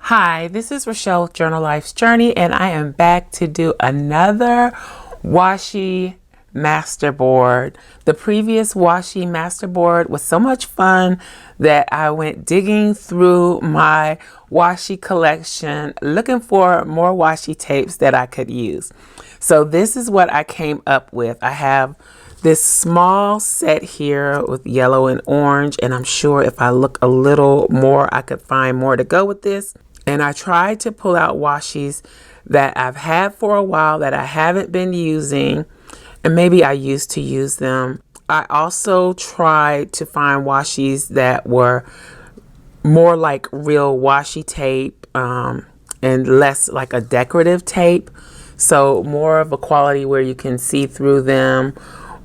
Hi, this is Rachelle with Journal Life's Journey, and I am back to do another washi masterboard. The previous washi masterboard was so much fun that I went digging through my washi collection looking for more washi tapes that I could use. So this is what I came up with. I have this small set here with yellow and orange, and I'm sure if I look a little more I could find more to go with this. And I tried to pull out washis that I've had for a while that I haven't been using, and maybe I used to use them. I also tried to find washis that were more like real washi tape and less like a decorative tape. So more of a quality where you can see through them,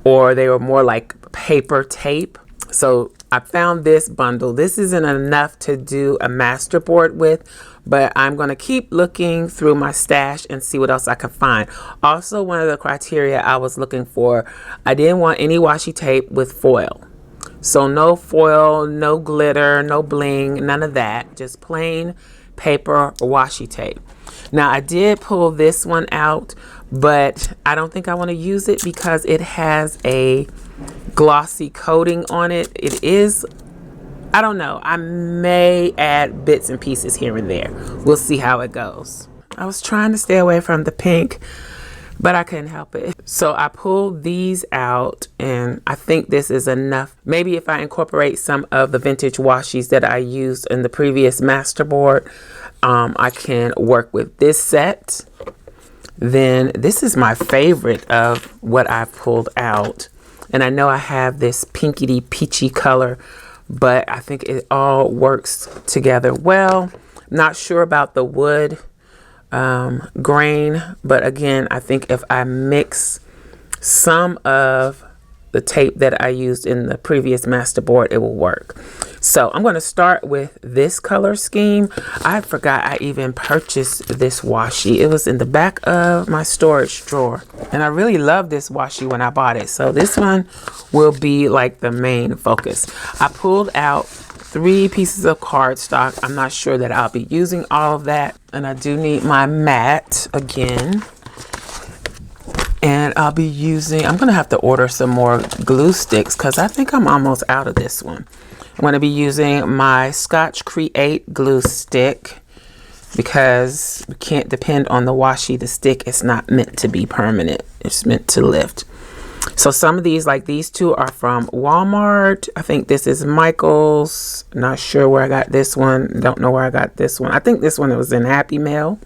or they were more like paper tape. So I found this bundle. This isn't enough to do a masterboard with, but I'm going to keep looking through my stash and see what else I can find. Also, one of the criteria I was looking for, I didn't want any washi tape with foil. So no foil, no glitter, no bling, none of that. Just plain paper washi tape. Now I did pull this one out, but I don't think I want to use it because it has a glossy coating on it. It is, I don't know, I may add bits and pieces here and there. We'll see how it goes. I was trying to stay away from the pink, but I couldn't help it. So I pulled these out, and I think this is enough. Maybe if I incorporate some of the vintage washis that I used in the previous masterboard, I can work with this set. Then this is my favorite of what I've pulled out. And I know I have this pinky peachy color, but I think it all works together well. Not sure about the wood grain, but again, I think if I mix some of the tape that I used in the previous masterboard, it will work. So I'm going to start with this color scheme. I forgot I even purchased this washi. It was in the back of my storage drawer, and I really loved this washi when I bought it. So this one will be like the main focus. I pulled out 3 pieces of cardstock. I'm not sure that I'll be using all of that, and I do need my mat again. And I'll be using, I'm going to have to order some more glue sticks because I think I'm almost out of this one. I'm going to be using my Scotch Create glue stick because we can't depend on the washi. The stick is not meant to be permanent. It's meant to lift. So some of these, like these two, are from Walmart. I think this is Michael's. Not sure where I got this one. Don't know where I got this one. I think this one was in Happy Mail.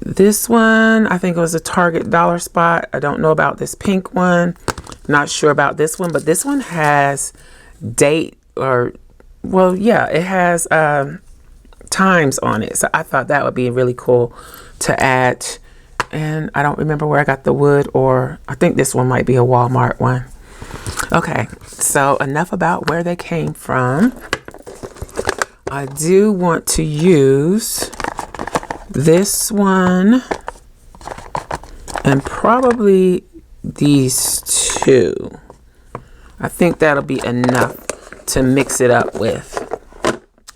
This one, I think it was a Target dollar spot. I don't know about this pink one. Not sure about this one, but this one has date, or, well, yeah, it has times on it. So I thought that would be really cool to add. And I don't remember where I got the wood, or I think this one might be a Walmart one. Okay, so enough about where they came from. I do want to use this one and probably these two. I think that'll be enough to mix it up with.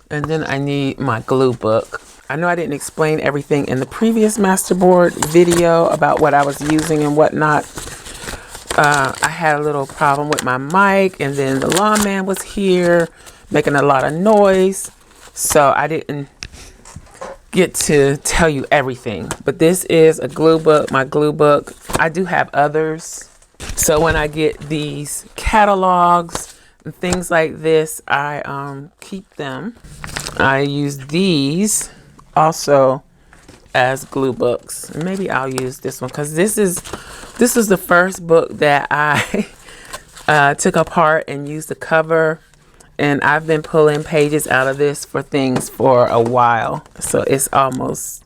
And then I need my glue book. I know I didn't explain everything in the previous masterboard video about what I was using and whatnot. I had a little problem with my mic, and then the lawn man was here making a lot of noise, so I didn't get to tell you everything. But this is a glue book, my glue book. I do have others. So when I get these catalogs and things like this, I keep them. I use these also as glue books. Maybe I'll use this one because this is the first book that I took apart and used the cover. And I've been pulling pages out of this for things for a while. So it's almost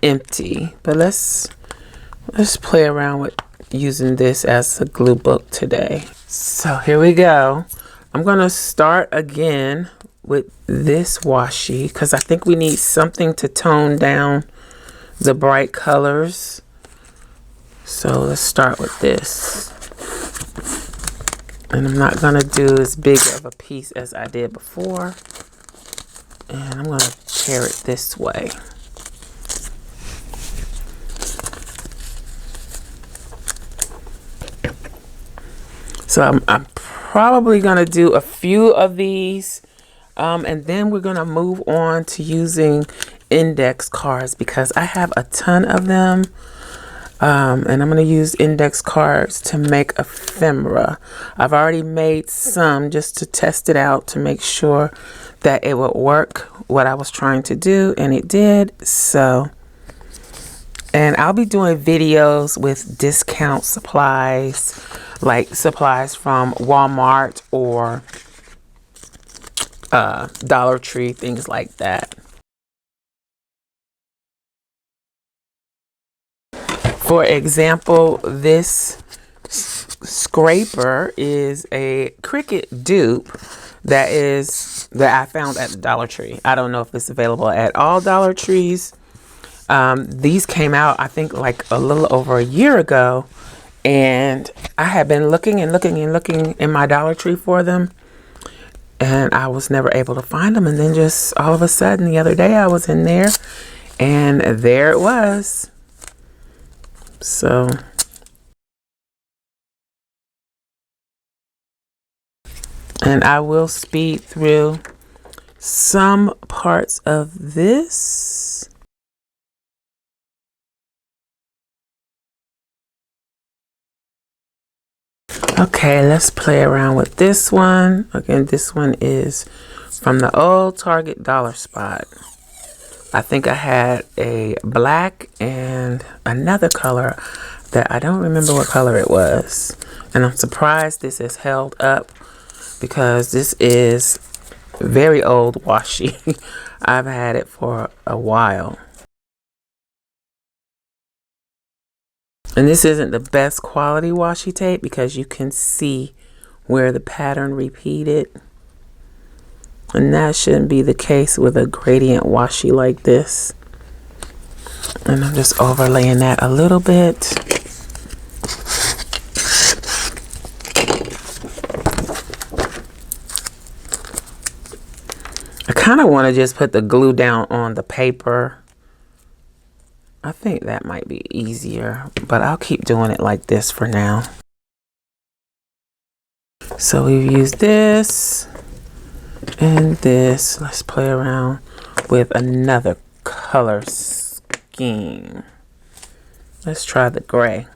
empty. But let's play around with using this as a glue book today. So here we go. I'm going to start again with this washi because I think we need something to tone down the bright colors. So let's start with this. And I'm not going to do as big of a piece as I did before. And I'm going to pair it this way. So I'm probably going to do a few of these. And then we're going to move on to using index cards because I have a ton of them. And I'm going to use index cards to make ephemera. I've already made some just to test it out to make sure that it would work what I was trying to do, and it did. So, and I'll be doing videos with discount supplies, like supplies from Walmart or Dollar Tree, things like that. For example, this scraper is a Cricut dupe that I found at the Dollar Tree. I don't know if it's available at all Dollar Trees. These came out, I think, like a little over a year ago, and I had been looking and looking and looking in my Dollar Tree for them, and I was never able to find them. And then just all of a sudden the other day I was in there, and there it was. So, and I will speed through some parts of this. Okay, let's play around with this one. Again, this one is from the old Target dollar spot. I think I had a black and another color that I don't remember what color it was. And I'm surprised this is held up because this is very old washi. I've had it for a while. And this isn't the best quality washi tape because you can see where the pattern repeated. And that shouldn't be the case with a gradient washi like this. And I'm just overlaying that a little bit. I kind of want to just put the glue down on the paper. I think that might be easier, but I'll keep doing it like this for now. So we've used this and this. Let's play around with another color scheme. Let's try the gray.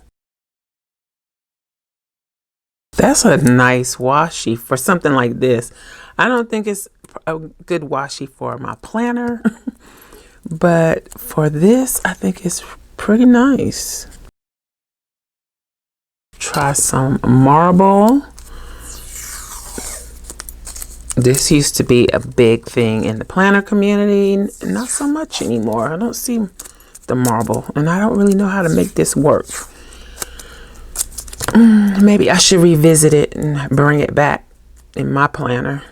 That's a nice washi for something like this. I don't think it's a good washi for my planner, but for this, I think it's pretty nice. Try some marble. This used to be a big thing in the planner community, not so much anymore. I don't see the marble, and I don't really know how to make this work. Maybe I should revisit it and bring it back in my planner.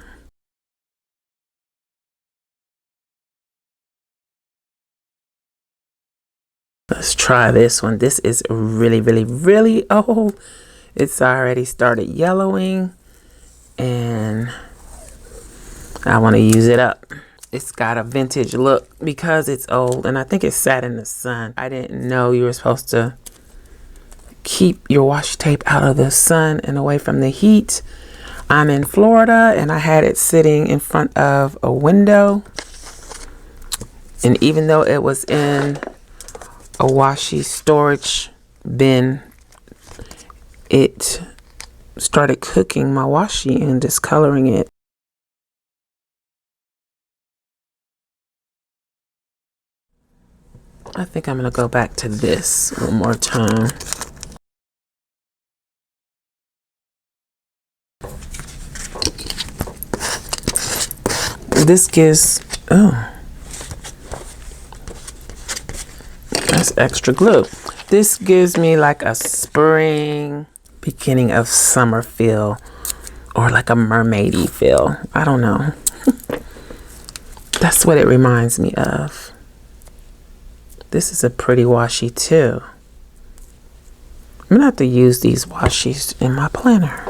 Let's try this one. This is really, really, really old. It's already started yellowing, and I want to use it up. It's got a vintage look because it's old, and I think it sat in the sun. I didn't know you were supposed to keep your washi tape out of the sun and away from the heat. I'm in Florida, and I had it sitting in front of a window, and even though it was in a washi storage bin, it started cooking my washi and discoloring it. I think I'm going to go back to this one more time. This gives, oh, that's extra glue. This gives me like a spring, beginning of summer feel, or like a mermaidy feel. I don't know. That's what it reminds me of. This is a pretty washi too. I'm gonna have to use these washis in my planner.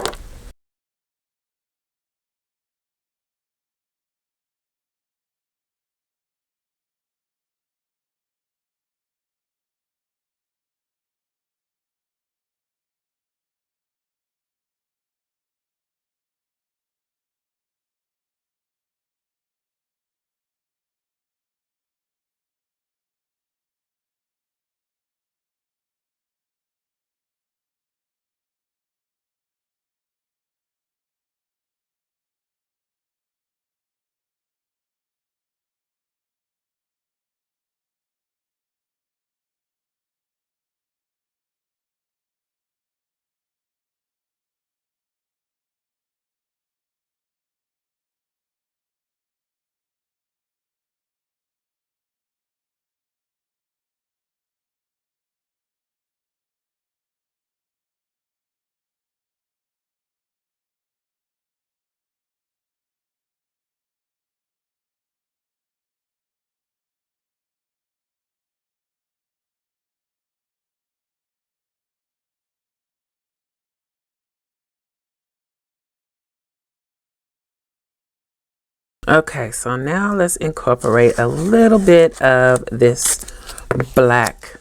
Okay, so now let's incorporate a little bit of this black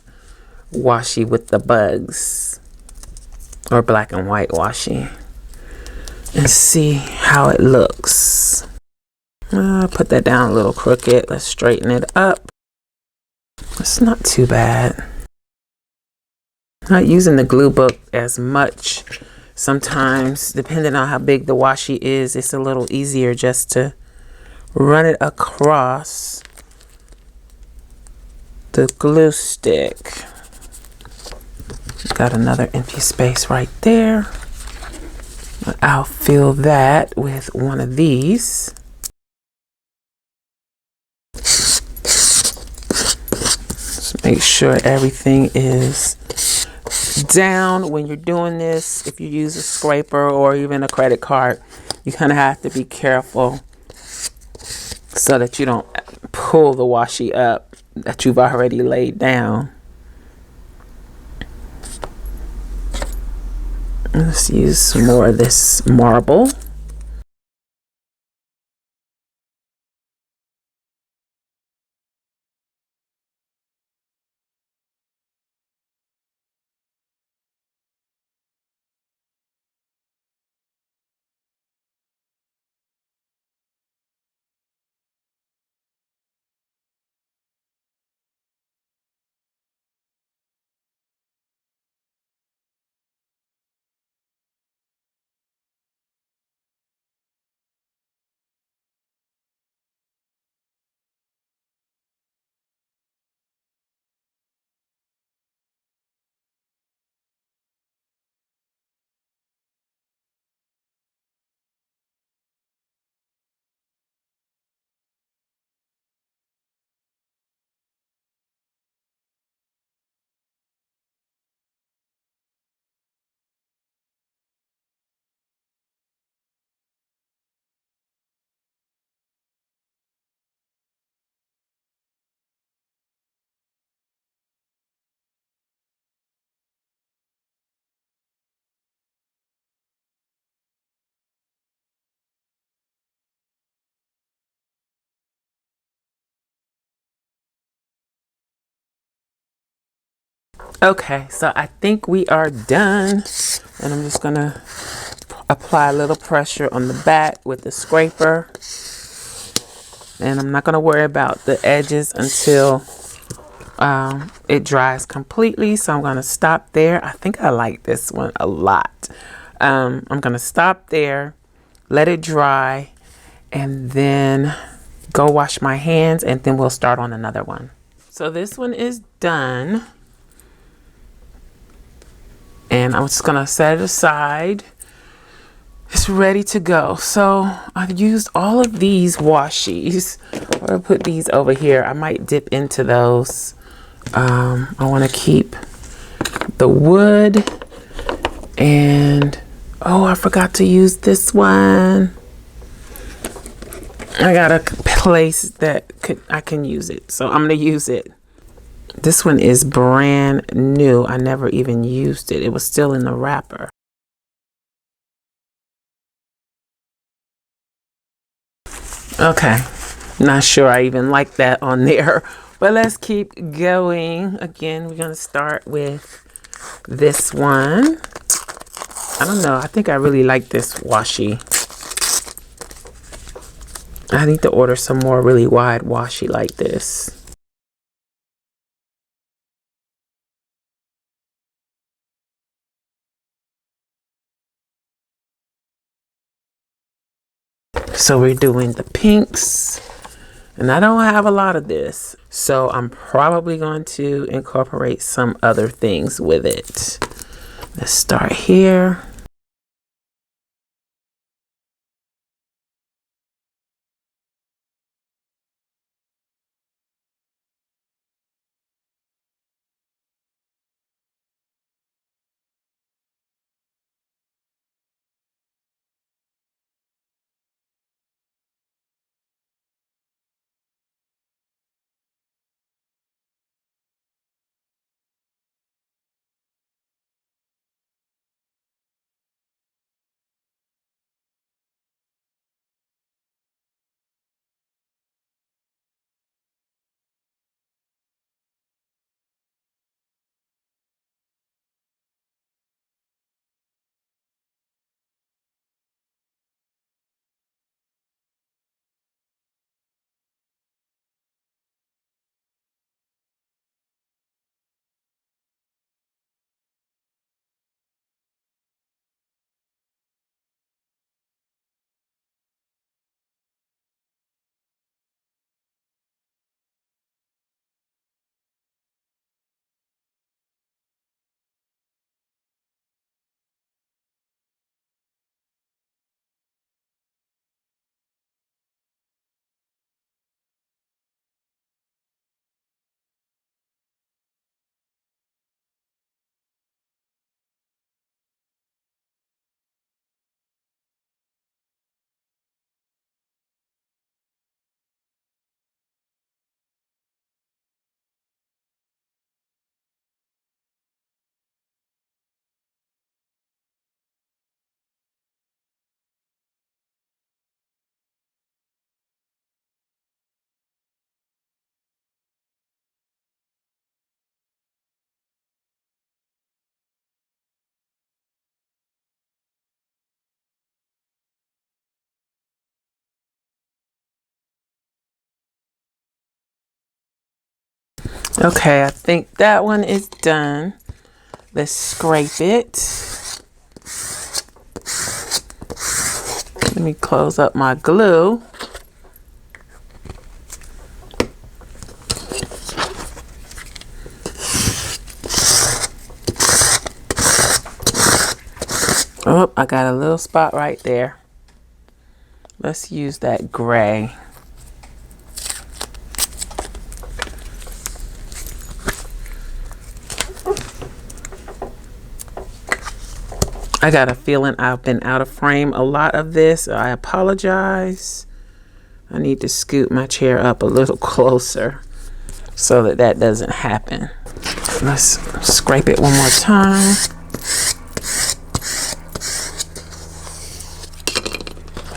washi with the bugs, or black and white washi, and see how it looks. Put that down a little crooked. Let's straighten it up. It's not too bad. Not using the glue book as much. Sometimes, depending on how big the washi is, it's a little easier just to run it across the glue stick. Got another empty space right there. I'll fill that with one of these. Just make sure everything is down when you're doing this. If you use a scraper or even a credit card, you kind of have to be careful so that you don't pull the washi up that you've already laid down. Let's use some more of this marble. Okay, so I think we are done, and I'm just gonna apply a little pressure on the back with the scraper, and I'm not gonna worry about the edges until it dries completely. So I'm gonna stop there. I think I like this one a lot. I'm gonna stop there, let it dry, and then go wash my hands, and then we'll start on another one. So this one is done, and I'm just gonna set it aside. It's ready to go. So I've used all of these washis. I'll put these over here. I might dip into those. I want to keep the wood, and oh, I forgot to use this one. I got a place that I can use it, so I'm gonna use it. This one is brand new. I never even used it. It was still in the wrapper. Okay, not sure I even like that on there, but let's keep going. Again, we're gonna start with this one. I don't know, I think I really like this washi. I need to order some more really wide washi like this. So we're doing the pinks, and I don't have a lot of this, so I'm probably going to incorporate some other things with it. Let's start here. Okay, I think that one is done. Let's scrape it. Let me close up my glue. Oh, I got a little spot right there. Let's use that gray. I got a feeling I've been out of frame a lot of this. I apologize. I need to scoot my chair up a little closer so that that doesn't happen. Let's scrape it one more time.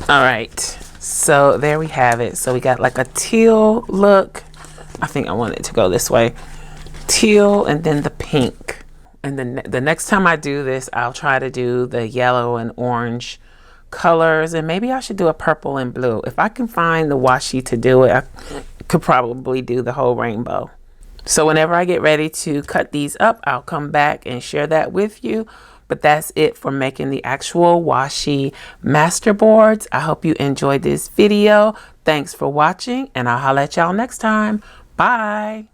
All right, so there we have it. So we got like a teal look. I think I want it to go this way. Teal and then the pink. And then the next time I do this, I'll try to do the yellow and orange colors, and maybe I should do a purple and blue. If I can find the washi to do it, I could probably do the whole rainbow. So whenever I get ready to cut these up, I'll come back and share that with you. But that's it for making the actual washi masterboards. I hope you enjoyed this video. Thanks for watching, and I'll holler at y'all next time. Bye.